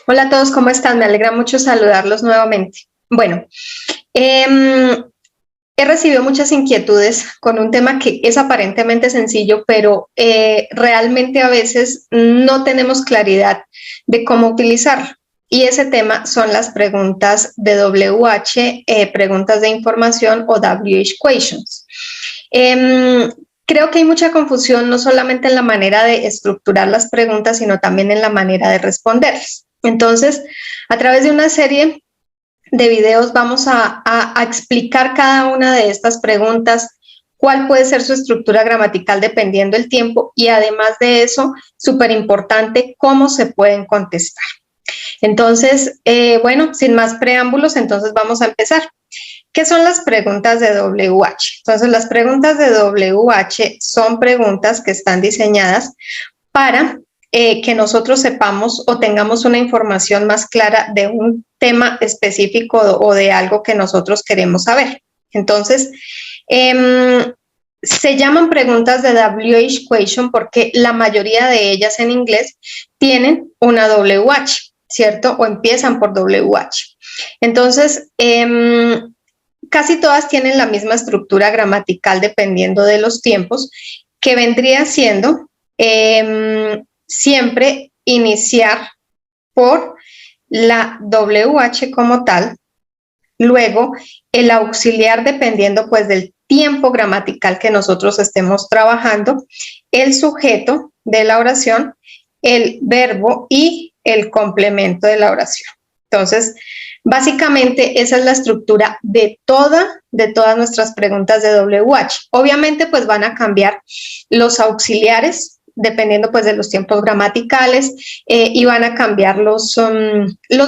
Hola a todos, ¿cómo están? Me alegra mucho saludarlos nuevamente. Bueno, he recibido muchas inquietudes con un tema que es aparentemente sencillo, pero realmente a veces no tenemos claridad de cómo utilizarlo. Y ese tema son las preguntas de WH, preguntas de información o WH questions. Creo que hay mucha confusión no solamente en la manera de estructurar las preguntas, sino también en la manera de responderlas. Entonces, a través de una serie de videos vamos a explicar cada una de estas preguntas, cuál puede ser su estructura gramatical dependiendo del tiempo y además de eso, súper importante, cómo se pueden contestar. Entonces, bueno, sin más preámbulos, entonces vamos a empezar. ¿Qué son las preguntas de WH? Entonces, las preguntas de WH son preguntas que están diseñadas para que nosotros sepamos o tengamos una información más clara de un tema específico o de algo que nosotros queremos saber. Entonces, se llaman preguntas de WH question porque la mayoría de ellas en inglés tienen una WH, ¿cierto? O empiezan por WH. Entonces, casi todas tienen la misma estructura gramatical dependiendo de los tiempos, que vendría siendo siempre iniciar por la WH como tal, luego el auxiliar dependiendo pues del tiempo gramatical que nosotros estemos trabajando, el sujeto de la oración, el verbo y el complemento de la oración. Entonces, básicamente esa es la estructura de todas nuestras preguntas de WH. Obviamente pues van a cambiar los auxiliares dependiendo pues de los tiempos gramaticales y van a cambiar los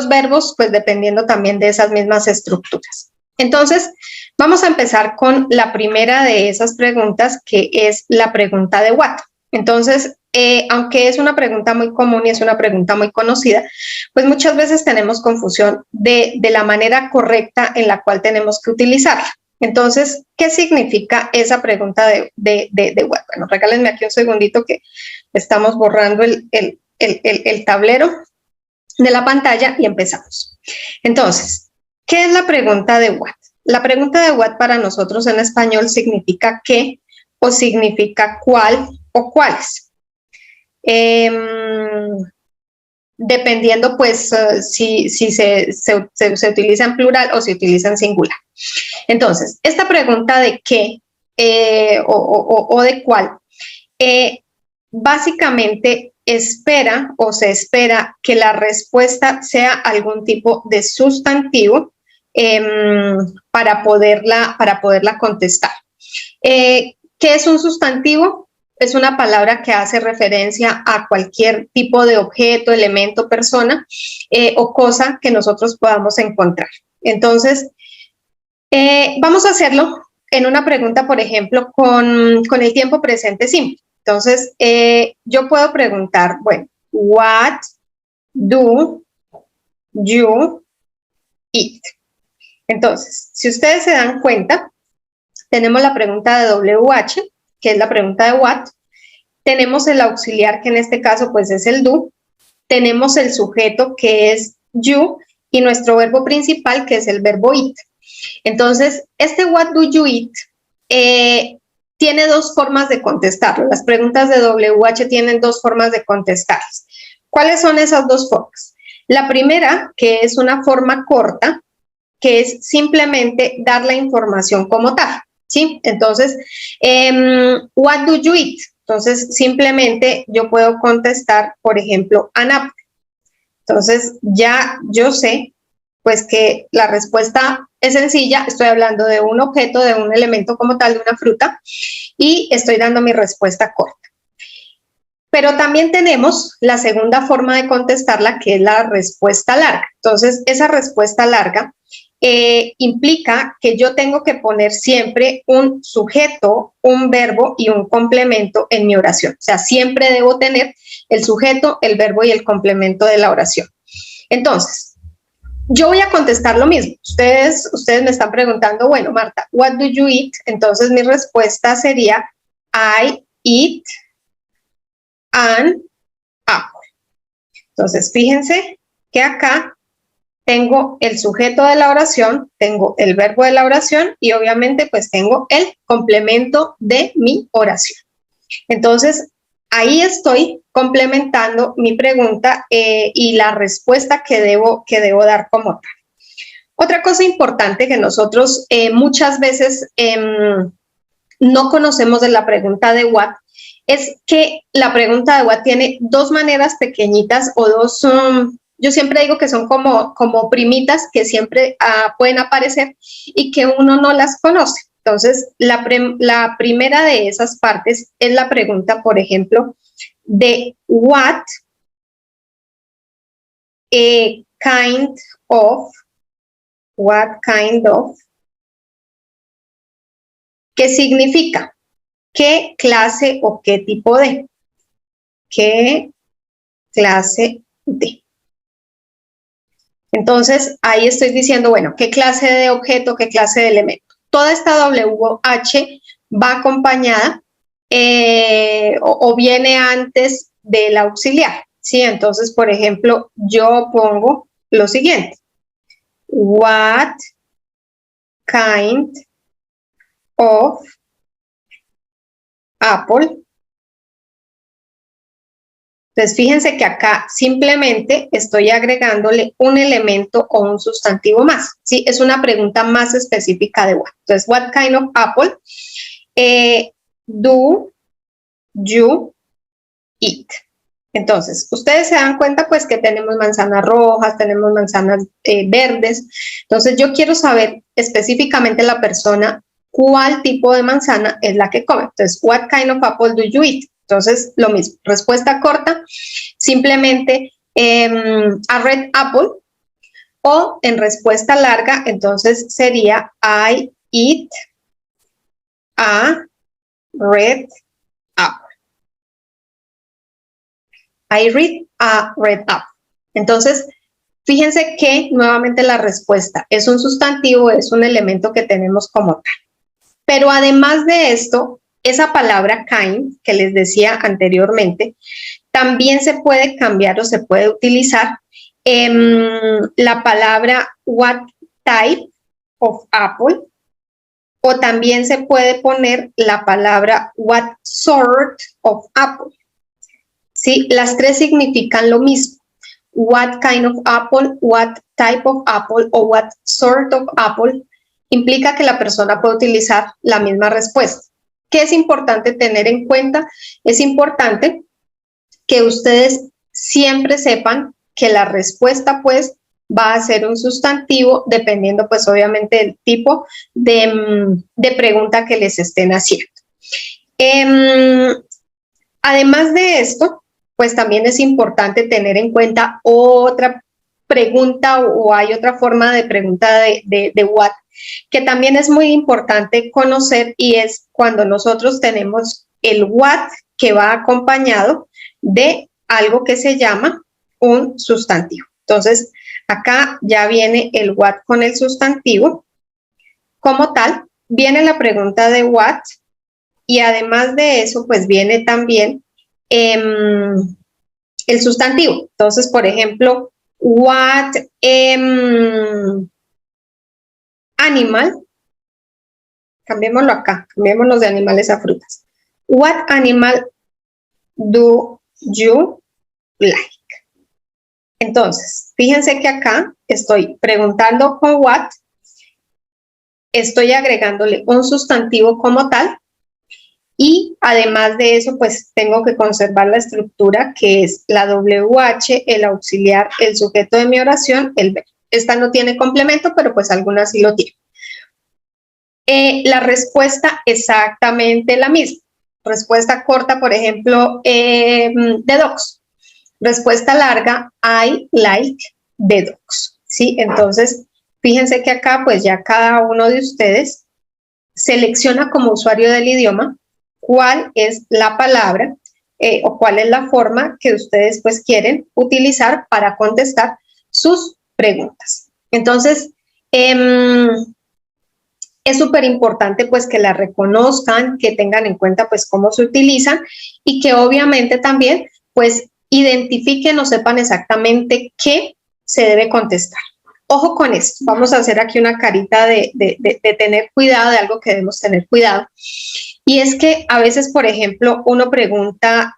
verbos pues dependiendo también de esas mismas estructuras. Entonces, vamos a empezar con la primera de esas preguntas, que es la pregunta de what. Entonces, aunque es una pregunta muy común y es una pregunta muy conocida, pues muchas veces tenemos confusión de la manera correcta en la cual tenemos que utilizarla. Entonces, ¿qué significa esa pregunta de what? Bueno, regálenme aquí un segundito que estamos borrando el tablero de la pantalla y empezamos. Entonces, ¿qué es la pregunta de what? La pregunta de what para nosotros en español significa qué o significa cuál o cuáles. Dependiendo pues si se utiliza en plural o se utiliza en singular. Entonces, esta pregunta de qué o de cuál, básicamente espera o se espera que la respuesta sea algún tipo de sustantivo para poderla contestar. ¿Qué es un sustantivo? Es una palabra que hace referencia a cualquier tipo de objeto, elemento, persona o cosa que nosotros podamos encontrar. Entonces, vamos a hacerlo en una pregunta, por ejemplo, con el tiempo presente simple. Entonces, yo puedo preguntar, bueno, what do you eat? Entonces, si ustedes se dan cuenta, tenemos la pregunta de WH, que es la pregunta de what, tenemos el auxiliar, que en este caso pues es el do, tenemos el sujeto, que es you, y nuestro verbo principal, que es el verbo eat. Entonces, este what do you eat tiene dos formas de contestarlo. Las preguntas de WH tienen dos formas de contestarlas. ¿Cuáles son esas dos formas? La primera, que es una forma corta, que es simplemente dar la información como tal, ¿sí? Entonces, what do you eat? Entonces, simplemente yo puedo contestar, por ejemplo, an apple. Entonces, ya yo sé, pues, que la respuesta es sencilla. Estoy hablando de un objeto, de un elemento como tal, de una fruta, y estoy dando mi respuesta corta. Pero también tenemos la segunda forma de contestarla, que es la respuesta larga. Entonces, esa respuesta larga implica que yo tengo que poner siempre un sujeto, un verbo y un complemento en mi oración. O sea, siempre debo tener el sujeto, el verbo y el complemento de la oración. Entonces, yo voy a contestar lo mismo. Ustedes me están preguntando, bueno, Marta, what do you eat? Entonces, mi respuesta sería, I eat an apple. Entonces, fíjense que acá tengo el sujeto de la oración, tengo el verbo de la oración y obviamente pues tengo el complemento de mi oración. Entonces, ahí estoy complementando mi pregunta y la respuesta que debo dar como tal. Otra cosa importante que nosotros muchas veces no conocemos de la pregunta de what es que la pregunta de what tiene dos maneras pequeñitas o dos, yo siempre digo que son como primitas que siempre pueden aparecer y que uno no las conoce. Entonces, la primera de esas partes es la pregunta, por ejemplo, de what kind of, ¿qué significa? ¿Qué clase o qué tipo de? ¿Qué clase de? Entonces, ahí estoy diciendo, bueno, ¿qué clase de objeto, qué clase de elemento? Toda esta WH va acompañada o viene antes del auxiliar, ¿sí? Entonces, por ejemplo, yo pongo lo siguiente. What kind of apple? Entonces, fíjense que acá simplemente estoy agregándole un elemento o un sustantivo más, ¿sí? Es una pregunta más específica de what. Entonces, what kind of apple do you eat? Entonces, ustedes se dan cuenta pues que tenemos manzanas rojas, tenemos manzanas verdes. Entonces, yo quiero saber específicamente la persona cuál tipo de manzana es la que come. Entonces, what kind of apple do you eat? Entonces, lo mismo, respuesta corta, simplemente a red apple, o en respuesta larga, entonces sería I eat a red apple. I read a red apple. Entonces, fíjense que nuevamente la respuesta es un sustantivo, es un elemento que tenemos como tal. Pero además de esto, esa palabra kind, que les decía anteriormente, también se puede cambiar o se puede utilizar la palabra what type of apple, o también se puede poner la palabra what sort of apple. ¿Sí? Las tres significan lo mismo. What kind of apple, what type of apple o what sort of apple implica que la persona puede utilizar la misma respuesta. ¿Qué es importante tener en cuenta? Es importante que ustedes siempre sepan que la respuesta pues va a ser un sustantivo dependiendo pues obviamente del tipo de pregunta que les estén haciendo. Además de esto, pues también es importante tener en cuenta otra pregunta o hay otra forma de pregunta de what, que también es muy importante conocer y es cuando nosotros tenemos el what que va acompañado de algo que se llama un sustantivo. Entonces, acá ya viene el what con el sustantivo. Como tal, viene la pregunta de what y además de eso, pues viene también el sustantivo. Entonces, por ejemplo, what animal, cambiémoslo acá, cambiémoslo de animales a frutas. What animal do you like? Entonces, fíjense que acá estoy preguntando con what, estoy agregándole un sustantivo como tal y además de eso, pues tengo que conservar la estructura que es la WH, el auxiliar, el sujeto de mi oración, el verbo. Esta no tiene complemento, pero pues algunas sí lo tienen. La respuesta exactamente la misma. Respuesta corta, por ejemplo, the dogs. Respuesta larga, I like the dogs. ¿Sí? Entonces, fíjense que acá, pues ya cada uno de ustedes selecciona como usuario del idioma cuál es la palabra o cuál es la forma que ustedes pues quieren utilizar para contestar sus preguntas. Entonces, es súper importante pues que la reconozcan, que tengan en cuenta pues cómo se utilizan y que obviamente también pues identifiquen o sepan exactamente qué se debe contestar. Ojo con esto, vamos a hacer aquí una carita de tener cuidado, de algo que debemos tener cuidado. Y es que a veces, por ejemplo, uno pregunta,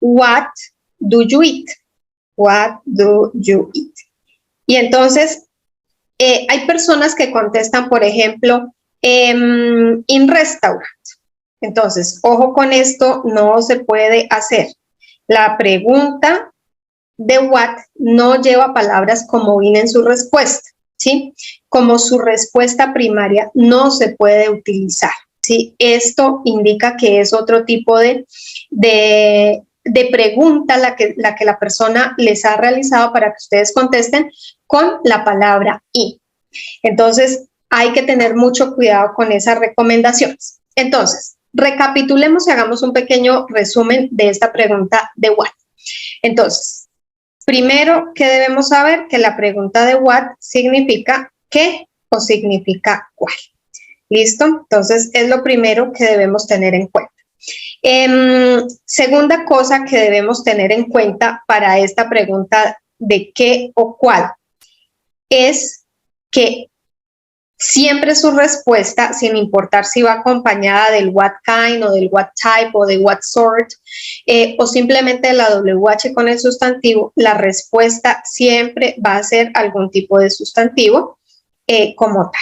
what do you eat? What do you eat? Y entonces, hay personas que contestan, por ejemplo, in restaurant. Entonces, ojo con esto, no se puede hacer. La pregunta de what no lleva palabras como in en su respuesta, ¿sí? Como su respuesta primaria no se puede utilizar, ¿sí? Esto indica que es otro tipo de pregunta la que la persona les ha realizado para que ustedes contesten con la palabra in. Entonces, hay que tener mucho cuidado con esas recomendaciones. Entonces, recapitulemos y hagamos un pequeño resumen de esta pregunta de what. Entonces, primero, ¿qué debemos saber? Que la pregunta de what significa qué o significa cuál. ¿Listo? Entonces, es lo primero que debemos tener en cuenta. Segunda cosa que debemos tener en cuenta para esta pregunta de qué o cuál es que siempre su respuesta, sin importar si va acompañada del what kind o del what type o de what sort o simplemente la WH con el sustantivo, la respuesta siempre va a ser algún tipo de sustantivo como tal.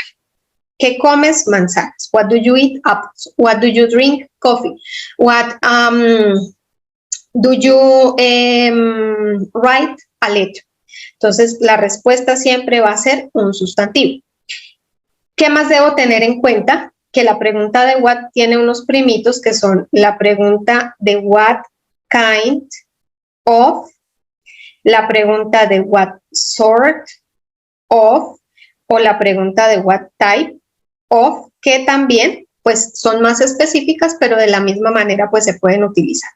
¿Qué comes? Manzanas. What do you eat? Apples. What do you drink? Coffee. What do you write? A letter. Entonces, la respuesta siempre va a ser un sustantivo. ¿Qué más debo tener en cuenta? Que la pregunta de what tiene unos primitos que son la pregunta de what kind of, la pregunta de what sort of o la pregunta de what type of, que también pues son más específicas, pero de la misma manera pues se pueden utilizar.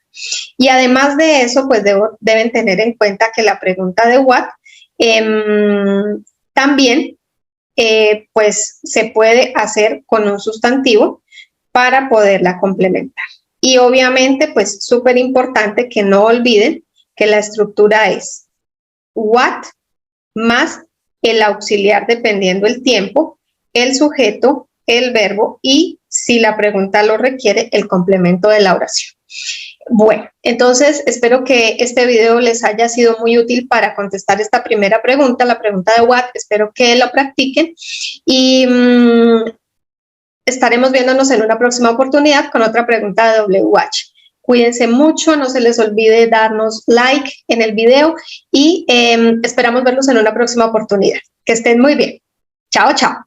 Y además de eso, pues deben tener en cuenta que la pregunta de what también pues se puede hacer con un sustantivo para poderla complementar. Y obviamente, pues súper importante que no olviden que la estructura es what más el auxiliar dependiendo el tiempo, el sujeto, el verbo y, si la pregunta lo requiere, el complemento de la oración. Bueno, entonces espero que este video les haya sido muy útil para contestar esta primera pregunta, la pregunta de what. Espero que lo practiquen y estaremos viéndonos en una próxima oportunidad con otra pregunta de WH. Cuídense mucho, no se les olvide darnos like en el video y esperamos verlos en una próxima oportunidad. Que estén muy bien. Chao, chao.